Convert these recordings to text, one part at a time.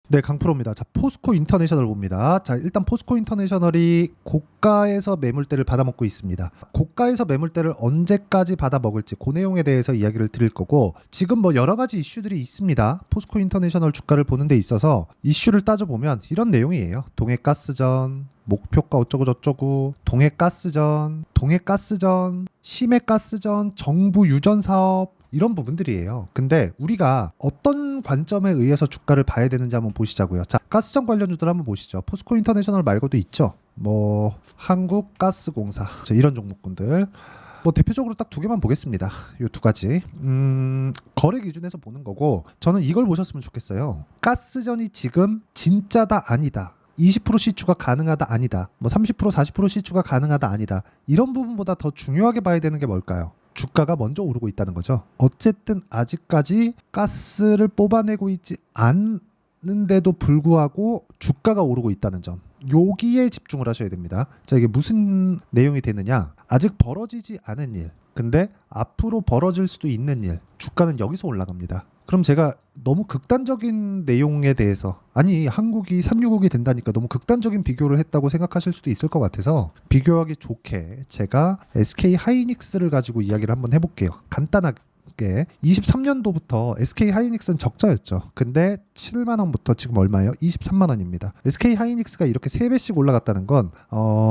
네, 강프로입니다. 자, 포스코 인터내셔널 봅니다. 자, 일단 포스코 인터내셔널이 고가에서 매물대를 받아먹고 있습니다. 고가에서 매물대를 언제까지 받아먹을지 그 내용에 대해서 이야기를 드릴 거고, 지금 뭐 여러 가지 이슈들이 있습니다. 포스코 인터내셔널 주가를 보는 데 있어서 이슈를 따져보면 이런 내용이에요. 동해가스전, 목표가 어쩌고저쩌고, 동해가스전, 심해가스전, 정부 유전 사업, 이런 부분들이에요. 근데 우리가 어떤 관점에 의해서 주가를 봐야 되는지 한번 보시자고요. 자, 가스전 관련주들 한번 보시죠. 포스코 인터내셔널 말고도 있죠. 뭐 한국가스공사, 자, 이런 종목군들. 뭐 대표적으로 딱 두 개만 보겠습니다. 요 두 가지. 거래 기준에서 보는 거고, 저는 이걸 보셨으면 좋겠어요. 가스전이 지금 진짜다 아니다, 20% 시추가 가능하다 아니다, 뭐 30% 40% 시추가 가능하다 아니다, 이런 부분보다 더 중요하게 봐야 되는 게 뭘까요? 주가가 먼저 오르고 있다는 거죠. 어쨌든 아직까지 가스를 뽑아내고 있지 않는데도 불구하고 주가가 오르고 있다는 점, 여기에 집중을 하셔야 됩니다. 자, 이게 무슨 내용이 되느냐, 아직 벌어지지 않은 일, 근데 앞으로 벌어질 수도 있는 일, 주가는 여기서 올라갑니다. 그럼 제가 너무 극단적인 내용에 대해서, 아니 한국이 산유국이 된다니까 너무 극단적인 비교를 했다고 생각하실 수도 있을 것 같아서 비교하기 좋게 제가 SK 하이닉스를 가지고 이야기를 한번 해볼게요. 간단하게. 23년도부터 SK 하이닉스는 적자였죠. 근데 7만 원부터 지금 얼마예요? 23만 원입니다. SK 하이닉스가 이렇게 3배씩 올라갔다는 건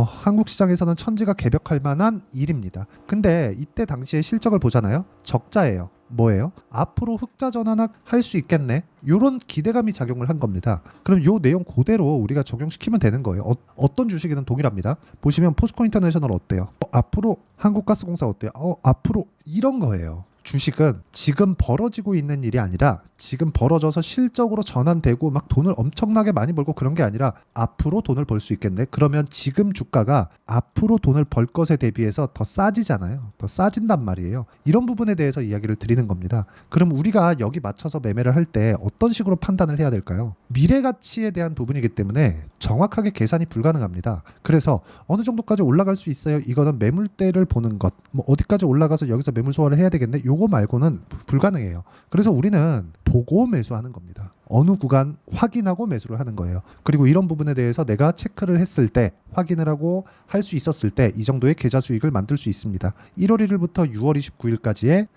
한국 시장에서는 천지가 개벽할 만한 일입니다. 근데 이때 당시의 실적을 보잖아요. 적자예요. 뭐예요? 앞으로 흑자 전환할 수 있겠네, 이런 기대감이 작용을 한 겁니다. 그럼 요 내용 그대로 우리가 적용시키면 되는 거예요. 어떤 주식이든 동일합니다. 보시면 포스코 인터내셔널 어때요? 앞으로 한국가스공사 어때요? 앞으로, 이런 거예요. 주식은 지금 벌어지고 있는 일이 아니라, 지금 벌어져서 실적으로 전환되고 막 돈을 엄청나게 많이 벌고 그런 게 아니라 앞으로 돈을 벌 수 있겠네. 그러면 지금 주가가 앞으로 돈을 벌 것에 대비해서 더 싸지잖아요. 더 싸진단 말이에요. 이런 부분에 대해서 이야기를 드리는 겁니다. 그럼 우리가 여기 맞춰서 매매를 할 때 어떤 식으로 판단을 해야 될까요? 미래 가치에 대한 부분이기 때문에 정확하게 계산이 불가능합니다. 그래서 어느 정도까지 올라갈 수 있어요, 이거는 매물대를 보는 것, 뭐 어디까지 올라가서 여기서 매물 소화를 해야 되겠네, 요거 말고는 불가능해요. 그래서 우리는 보고 매수하는 겁니다. 어느 구간 확인하고 매수를 하는 거예요. 그리고 이런 부분에 대해서 내가 체크를 했을 때, 확인을 하고 할 수 있었을 때 이 정도의 계좌 수익을 만들 수 있습니다. 1월 1일부터 6월 29일까지의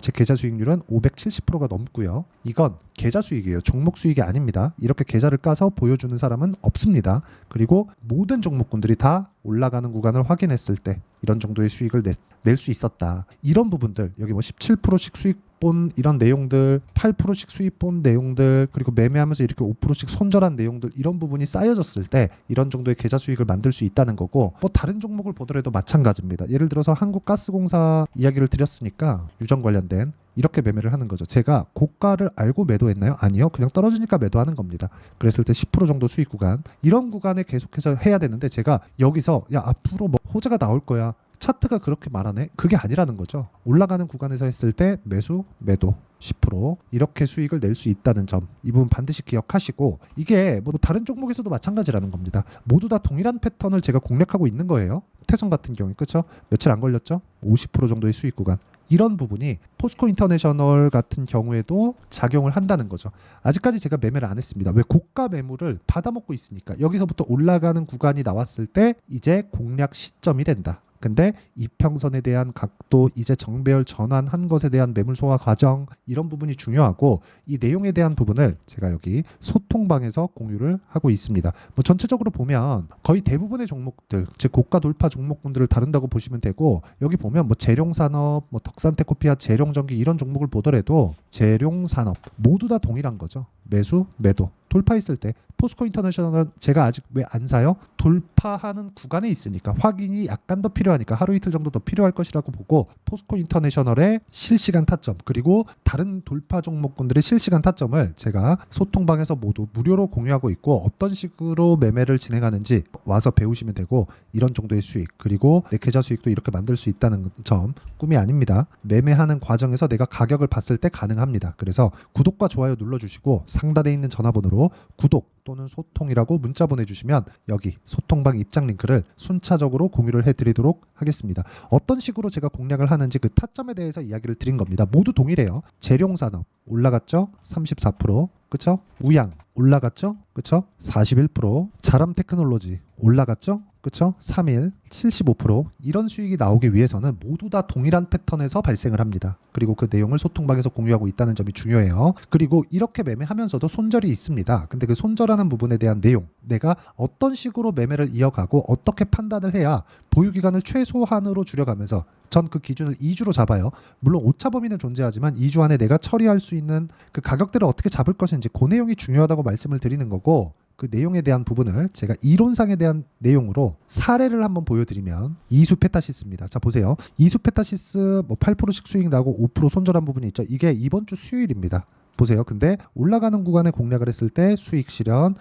제 계좌 수익률은 570%가 넘고요. 이건 계좌 수익이에요. 종목 수익이 아닙니다. 이렇게 계좌를 까서 보여주는 사람은 없습니다. 그리고 모든 종목군들이 다 올라가는 구간을 확인했을 때 이런 정도의 수익을 낼 수 있었다. 이런 부분들, 여기 뭐 17%씩 수익 본 이런 내용들, 8%씩 수익 본 내용들, 그리고 매매하면서 이렇게 5%씩 손절한 내용들, 이런 부분이 쌓여졌을 때 이런 정도의 계좌 수익을 만들 수 있다는 거고, 뭐 다른 종목을 보더라도 마찬가지입니다. 예를 들어서 한국가스공사 이야기를 드렸으니까 유전 관련된, 이렇게 매매를 하는 거죠. 제가 고가를 알고 매도했나요? 아니요. 그냥 떨어지니까 매도하는 겁니다. 그랬을 때 10% 정도 수익 구간, 이런 구간에 계속해서 해야 되는데, 제가 여기서 야 앞으로 뭐 호재가 나올 거야, 차트가 그렇게 말하네, 그게 아니라는 거죠. 올라가는 구간에서 했을 때 매수, 매도 10% 이렇게 수익을 낼 수 있다는 점, 이 부분 반드시 기억하시고, 이게 뭐 다른 종목에서도 마찬가지라는 겁니다. 모두 다 동일한 패턴을 제가 공략하고 있는 거예요. 태성 같은 경우에, 그렇죠? 며칠 안 걸렸죠? 50% 정도의 수익 구간, 이런 부분이 포스코 인터내셔널 같은 경우에도 작용을 한다는 거죠. 아직까지 제가 매매를 안 했습니다. 왜? 고가 매물을 받아먹고 있으니까. 여기서부터 올라가는 구간이 나왔을 때 이제 공략 시점이 된다. 근데 이평선에 대한 각도, 이제 정배열 전환한 것에 대한 매물 소화 과정, 이런 부분이 중요하고, 이 내용에 대한 부분을 제가 여기 소통방에서 공유를 하고 있습니다. 뭐 전체적으로 보면 거의 대부분의 종목들, 즉 고가 돌파 종목군들을 다룬다고 보시면 되고, 여기 보면 뭐 재룡산업, 뭐 덕산테코피아, 재룡전기, 이런 종목을 보더라도 재룡산업 모두 다 동일한 거죠. 매수, 매도. 돌파했을 때 포스코 인터내셔널은 제가 아직 왜 안 사요? 돌파하는 구간에 있으니까, 확인이 약간 더 필요하니까, 하루 이틀 정도 더 필요할 것이라고 보고, 포스코 인터내셔널의 실시간 타점, 그리고 다른 돌파 종목군들의 실시간 타점을 제가 소통방에서 모두 무료로 공유하고 있고, 어떤 식으로 매매를 진행하는지 와서 배우시면 되고, 이런 정도의 수익, 그리고 내 계좌 수익도 이렇게 만들 수 있다는 점, 꿈이 아닙니다. 매매하는 과정에서 내가 가격을 봤을 때 가능합니다. 그래서 구독과 좋아요 눌러주시고, 상단에 있는 전화번호로 구독 또는 소통이라고 문자 보내주시면 여기 소통방 입장 링크를 순차적으로 공유를 해드리도록 하겠습니다. 어떤 식으로 제가 공략을 하는지 그 타점에 대해서 이야기를 드린 겁니다. 모두 동일해요. 재룡산업 올라갔죠? 34%, 그쵸? 우양 올라갔죠? 그쵸? 41%. 자람 테크놀로지 올라갔죠? 그쵸? 3일 75%. 이런 수익이 나오기 위해서는 모두 다 동일한 패턴에서 발생을 합니다. 그리고 그 내용을 소통방에서 공유하고 있다는 점이 중요해요. 그리고 이렇게 매매하면서도 손절이 있습니다. 근데 그 손절하는 부분에 대한 내용, 내가 어떤 식으로 매매를 이어가고 어떻게 판단을 해야 보유기간을 최소한으로 줄여가면서 전 그 기준을 2주로 잡아요. 물론 오차 범위는 존재하지만 2주 안에 내가 처리할 수 있는 그 가격대를 어떻게 잡을 것인지 그 내용이 중요하다고 말씀을 드리는 거고, 그 내용에 대한 부분을 제가 이론상에 대한 내용으로 사례를 한번 보여드리면 이수 페타시스입니다. 자 보세요. 이수 페타시스 뭐 8%씩 수익 나고 5% 손절한 부분이 있죠. 이게 이번 주 수요일입니다. 보세요. 근데 올라가는 구간에 공략을 했을 때 수익 실현,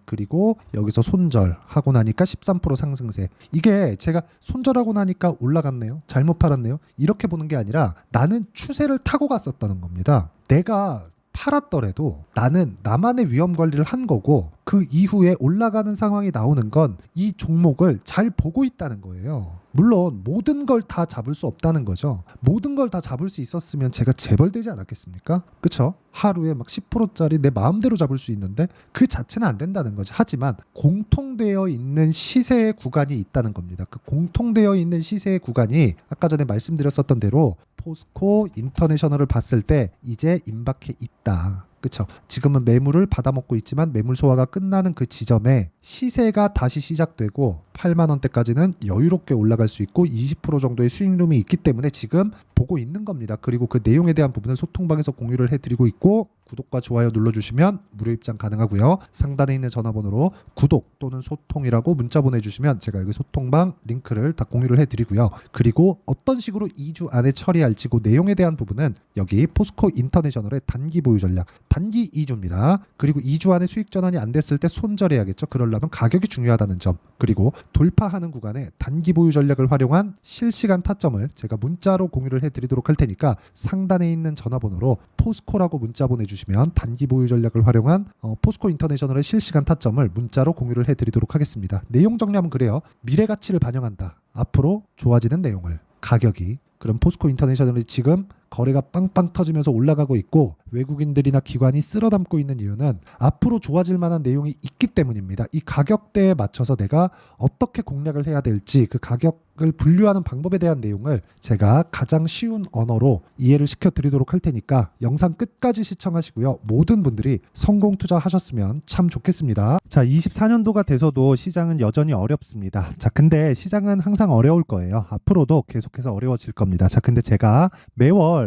그리고 여기서 손절하고 나니까 13% 상승세. 이게 제가 손절하고 나니까 올라갔네요. 잘못 팔았네요. 이렇게 보는 게 아니라 나는 추세를 타고 갔었다는 겁니다. 내가 팔았더라도 나는 나만의 위험 관리를 한 거고, 그 이후에 올라가는 상황이 나오는 건 이 종목을 잘 보고 있다는 거예요. 물론 모든 걸 다 잡을 수 없다는 거죠. 모든 걸 다 잡을 수 있었으면 제가 재벌되지 않았겠습니까? 그쵸? 하루에 막 10%짜리 내 마음대로 잡을 수 있는데 그 자체는 안 된다는 거죠. 하지만 공통되어 있는 시세의 구간이 있다는 겁니다. 그 공통되어 있는 시세의 구간이 아까 전에 말씀드렸었던 대로 포스코 인터내셔널을 봤을 때 이제 임박해 있다. 그쵸? 지금은 매물을 받아먹고 있지만 매물 소화가 끝나는 그 지점에 시세가 다시 시작되고 8만 원대까지는 여유롭게 올라갈 수 있고 20% 정도의 수익룸이 있기 때문에 지금 보고 있는 겁니다. 그리고 그 내용에 대한 부분을 소통방에서 공유를 해드리고 있고, 구독과 좋아요 눌러주시면 무료 입장 가능하고요. 상단에 있는 전화번호로 구독 또는 소통이라고 문자 보내주시면 제가 여기 소통방 링크를 다 공유를 해드리고요. 그리고 어떤 식으로 2주 안에 처리할지 그 내용에 대한 부분은 여기 포스코 인터내셔널의 단기 보유 전략, 단기 2주입니다. 그리고 2주 안에 수익 전환이 안 됐을 때 손절해야겠죠. 그러려면 가격이 중요하다는 점, 그리고 돌파하는 구간에 단기 보유 전략을 활용한 실시간 타점을 제가 문자로 공유를 해드리도록 할 테니까 상단에 있는 전화번호로 포스코라고 문자 보내주시면 단기 보유 전략을 활용한 포스코 인터내셔널의 실시간 타점을 문자로 공유를 해드리도록 하겠습니다. 내용 정리하면 그래요. 미래 가치를 반영한다. 앞으로 좋아지는 내용을, 가격이, 그럼 포스코 인터내셔널이 지금 거래가 빵빵 터지면서 올라가고 있고 외국인들이나 기관이 쓸어담고 있는 이유는 앞으로 좋아질 만한 내용이 있기 때문입니다. 이 가격대에 맞춰서 내가 어떻게 공략을 해야 될지, 그 가격을 분류하는 방법에 대한 내용을 제가 가장 쉬운 언어로 이해를 시켜드리도록 할 테니까 영상 끝까지 시청하시고요. 모든 분들이 성공 투자하셨으면 참 좋겠습니다. 자, 24년도가 돼서도 시장은 여전히 어렵습니다. 자, 근데 시장은 항상 어려울 거예요. 앞으로도 계속해서 어려워질 겁니다. 자, 근데 제가 매월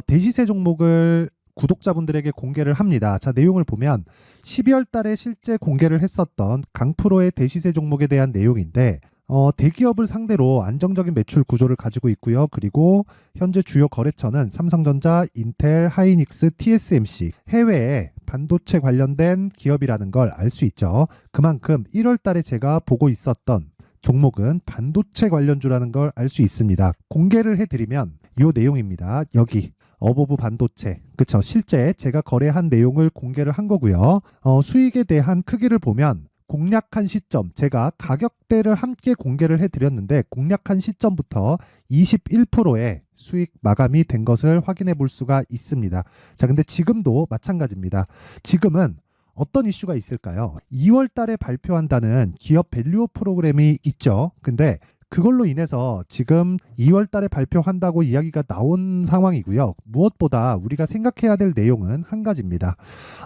대시세 종목을 구독자분들에게 공개를 합니다. 자, 내용을 보면 12월 달에 실제 공개를 했었던 강프로의 대시세 종목에 대한 내용인데, 대기업을 상대로 안정적인 매출 구조를 가지고 있고요. 그리고 현재 주요 거래처는 삼성전자, 인텔, 하이닉스, TSMC, 해외에 반도체 관련된 기업이라는 걸 알 수 있죠. 그만큼 1월 달에 제가 보고 있었던 종목은 반도체 관련주라는 걸 알 수 있습니다. 공개를 해드리면 이 내용입니다. 여기 어보브 반도체, 그쵸? 실제 제가 거래한 내용을 공개를 한 거고요. 수익에 대한 크기를 보면 공략한 시점, 제가 가격대를 함께 공개를 해드렸는데 공략한 시점부터 21%의 수익 마감이 된 것을 확인해 볼 수가 있습니다. 자, 근데 지금도 마찬가지입니다. 지금은 어떤 이슈가 있을까요? 2월 달에 발표한다는 기업 밸류업 프로그램이 있죠. 근데 그걸로 인해서 지금 2월 달에 발표한다고 이야기가 나온 상황이고요. 무엇보다 우리가 생각해야 될 내용은 한 가지입니다.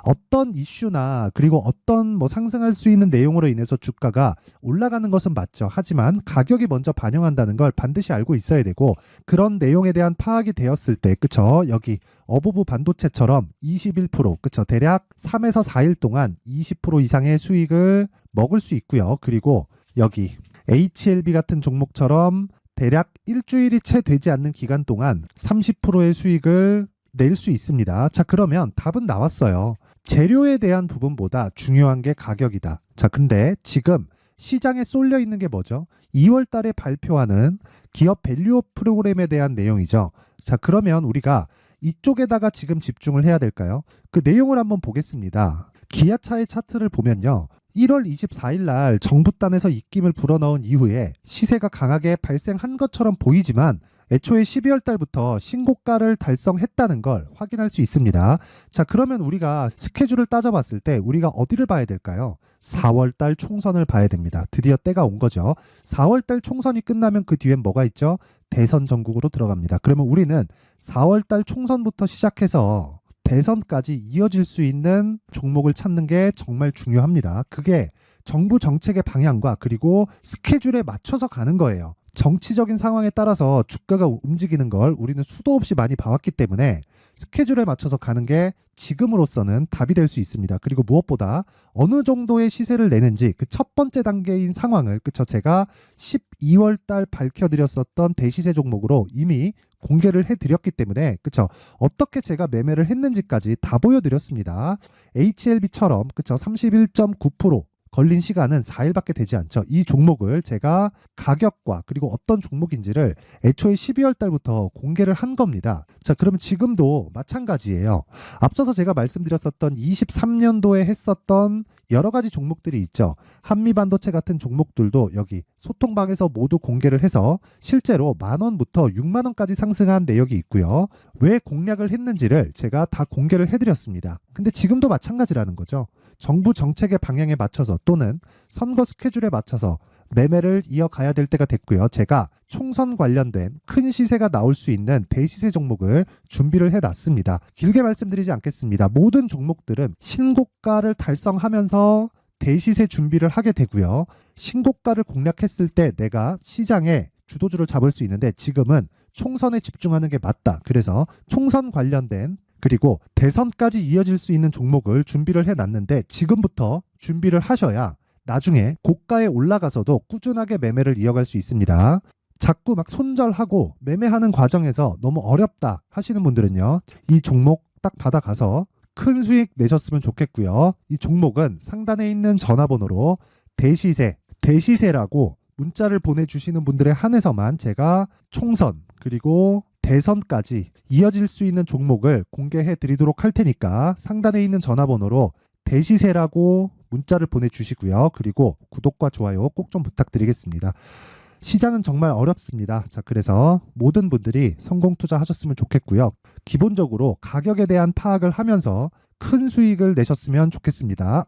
어떤 이슈나 그리고 어떤 상승할 수 있는 내용으로 인해서 주가가 올라가는 것은 맞죠. 하지만 가격이 먼저 반영한다는 걸 반드시 알고 있어야 되고, 그런 내용에 대한 파악이 되었을 때, 그쵸? 여기 어보브 반도체처럼 21%, 그쵸? 대략 3에서 4일 동안 20% 이상의 수익을 먹을 수 있고요. 그리고 여기 HLB 같은 종목처럼 대략 일주일이 채 되지 않는 기간 동안 30%의 수익을 낼 수 있습니다. 자, 그러면 답은 나왔어요. 재료에 대한 부분보다 중요한 게 가격이다. 자, 근데 지금 시장에 쏠려 있는 게 뭐죠? 2월 달에 발표하는 기업 밸류업 프로그램에 대한 내용이죠. 자, 그러면 우리가 이쪽에다가 지금 집중을 해야 될까요? 그 내용을 한번 보겠습니다. 기아차의 차트를 보면요. 1월 24일 날 정부단에서 입김을 불어넣은 이후에 시세가 강하게 발생한 것처럼 보이지만 애초에 12월 달부터 신고가를 달성했다는 걸 확인할 수 있습니다. 자, 그러면 우리가 스케줄을 따져봤을 때 우리가 어디를 봐야 될까요? 4월 달 총선을 봐야 됩니다. 드디어 때가 온 거죠. 4월 달 총선이 끝나면 그 뒤엔 뭐가 있죠? 대선 전국으로 들어갑니다. 그러면 우리는 4월 달 총선부터 시작해서 대선까지 이어질 수 있는 종목을 찾는 게 정말 중요합니다. 그게 정부 정책의 방향과 그리고 스케줄에 맞춰서 가는 거예요. 정치적인 상황에 따라서 주가가 움직이는 걸 우리는 수도 없이 많이 봐왔기 때문에 스케줄에 맞춰서 가는 게 지금으로서는 답이 될 수 있습니다. 그리고 무엇보다 어느 정도의 시세를 내는지 그 첫 번째 단계인 상황을 그쵸 제가 12월 달 밝혀드렸었던 대시세 종목으로 이미 공개를 해드렸기 때문에 그쵸 어떻게 제가 매매를 했는지까지 다 보여드렸습니다. HLB처럼 그쵸 31.9% 걸린 시간은 4일밖에 되지 않죠. 이 종목을 제가 가격과 그리고 어떤 종목인지를 애초에 12월 달부터 공개를 한 겁니다. 자, 그러면 지금도 마찬가지예요. 앞서서 제가 말씀드렸었던 23년도에 했었던 여러 가지 종목들이 있죠. 한미반도체 같은 종목들도 여기 소통방에서 모두 공개를 해서 실제로 10,000원부터 60,000원까지 상승한 내역이 있고요. 왜 공략을 했는지를 제가 다 공개를 해드렸습니다. 근데 지금도 마찬가지라는 거죠. 정부 정책의 방향에 맞춰서 또는 선거 스케줄에 맞춰서 매매를 이어가야 될 때가 됐고요. 제가 총선 관련된 큰 시세가 나올 수 있는 대시세 종목을 준비를 해놨습니다. 길게 말씀드리지 않겠습니다. 모든 종목들은 신고가를 달성하면서 대시세 준비를 하게 되고요. 신고가를 공략했을 때 내가 시장에 주도주를 잡을 수 있는데 지금은 총선에 집중하는 게 맞다. 그래서 총선 관련된 그리고 대선까지 이어질 수 있는 종목을 준비를 해놨는데 지금부터 준비를 하셔야 나중에 고가에 올라가서도 꾸준하게 매매를 이어갈 수 있습니다. 자꾸 막 손절하고 매매하는 과정에서 너무 어렵다 하시는 분들은요. 이 종목 딱 받아가서 큰 수익 내셨으면 좋겠고요. 이 종목은 상단에 있는 전화번호로 대시세라고 문자를 보내주시는 분들에 한해서만 제가 총선 그리고 대선까지 이어질 수 있는 종목을 공개해 드리도록 할 테니까 상단에 있는 전화번호로 대시세라고 문자를 보내주시고요. 그리고 구독과 좋아요 꼭 좀 부탁드리겠습니다. 시장은 정말 어렵습니다. 자, 그래서 모든 분들이 성공 투자하셨으면 좋겠고요. 기본적으로 가격에 대한 파악을 하면서 큰 수익을 내셨으면 좋겠습니다.